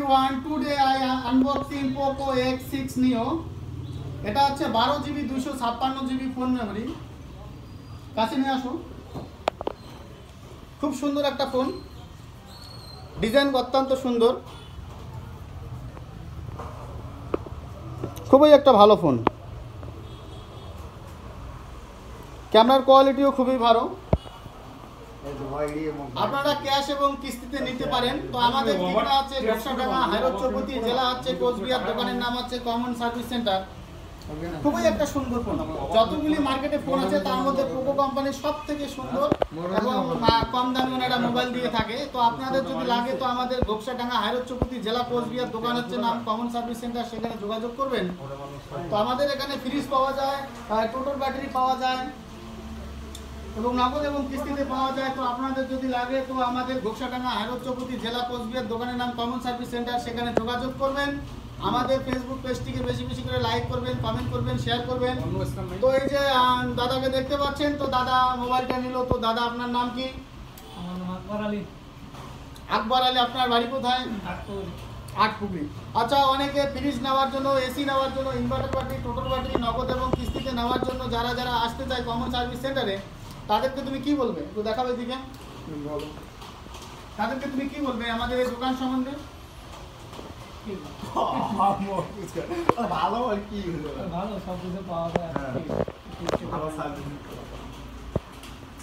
everyone, today I am unboxing Poco X6 Neo. এটা হচ্ছে 12GB 256GB phone memory. কাছে নিয়ে আসো। খুব সুন্দর একটা ফোন, ডিজাইন অত্যন্ত সুন্দর, খুবই একটা ভালো ফোন। ক্যামেরার কোয়ালিটিও খুবই ভালো। আপনারা ক্যাশ এবং কিস্তিতে নিতে পারেন। তো আমাদের ঠিকানা আছে ঘোষাডাঙ্গা, হাইরোড চৌপতি, জেলা হচ্ছে কোচবিহার, দোকানের নাম হচ্ছে কমন সার্ভিস সেন্টার। খুবই একটা সুন্দর ফোন। যতগুলি মার্কেটে ফোন আছে তার মধ্যে পোকো কোম্পানি সব থেকে সুন্দর এবং কম দামে ওনারা মোবাইল দিয়ে থাকে। তো আপনাদের যদি লাগে তো আমাদের ঘোষাডাঙ্গা, হাইরোড চৌপতি, জেলা কোচবিহার, দোকান হচ্ছে নাম কমন সার্ভিস সেন্টার, সেখানে যোগাযোগ করবেন। তো আমাদের এখানে ফ্রিজ পাওয়া যায়, টোটাল ব্যাটারি পাওয়া যায় এবং নগদ এবং কিস্তিতে পাওয়া যায়। তো আপনাদের যদি লাগে তো আমাদের ঘোষাডাঙ্গা, হাইরোড চৌপতি, জেলা কোচবিহার, দোকানের নাম কমন সার্ভিস সেন্টার, সেখানে যোগাযোগ করবেন। আমাদের ফেসবুক পেজটিকে বেশি বেশি করে লাইক করবেন, কমেন্ট করবেন, শেয়ার করবেন। তো এই যে দাদাকে দেখতে পাচ্ছেন, তো দাদা মোবাইলটা নিল। তো দাদা আপনার নাম কি? আমার নাম আকবর আলী। আকবর আলী, আপনার বাড়ি কোথায়? আটপুকুরি। আচ্ছা, অনেকে ফ্রিজ নেওয়ার জন্য, এসি নেওয়ার জন্য, ইনভার্টার ব্যাটারি, টোটাল ব্যাটারি নগদ এবং কিস্তিতে নেওয়ার জন্য যারা যারা আসতে চায় কমন সার্ভিস সেন্টারে, তাদেরকে তুমি কি বলবে? একটু দেখাবে দিকে। তাদেরকে তুমি কি বলবে আমাদের এই দোকান সম্বন্ধে? ভালো আর কি, ভালো সব কিছু পাওয়া যায়।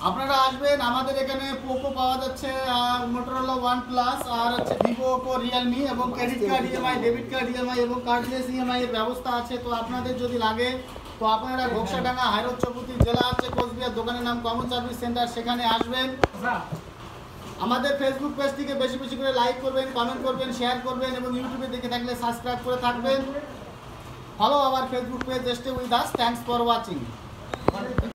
আপনারা আসবেন, আমাদের এখানে পোকো পাওয়া যাচ্ছে, মোটরোলা OnePlus, আর হচ্ছে ভিভো, ওপো, রিয়েলমি, এবং credit card EMI, debit card EMI এবং কার্ডলেস ইএমআই এর ব্যবস্থা আছে। তো আপনাদের যদি লাগে তো আপনারা ঘোষাডাঙ্গা, হাইরোড চৌপতি, জেলা হচ্ছে কোচবিহার, দোকানের নাম কমন সার্ভিস সেন্টার, সেখানে আসবেন। আমাদের ফেসবুক পেজটিকে বেশি বেশি করে লাইক করবেন, কমেন্ট করবেন, শেয়ার করবেন এবং ইউটিউবে দেখে থাকলে সাবস্ক্রাইব করে থাকবেন। Follow our Facebook page, stay with us. Thanks for watching.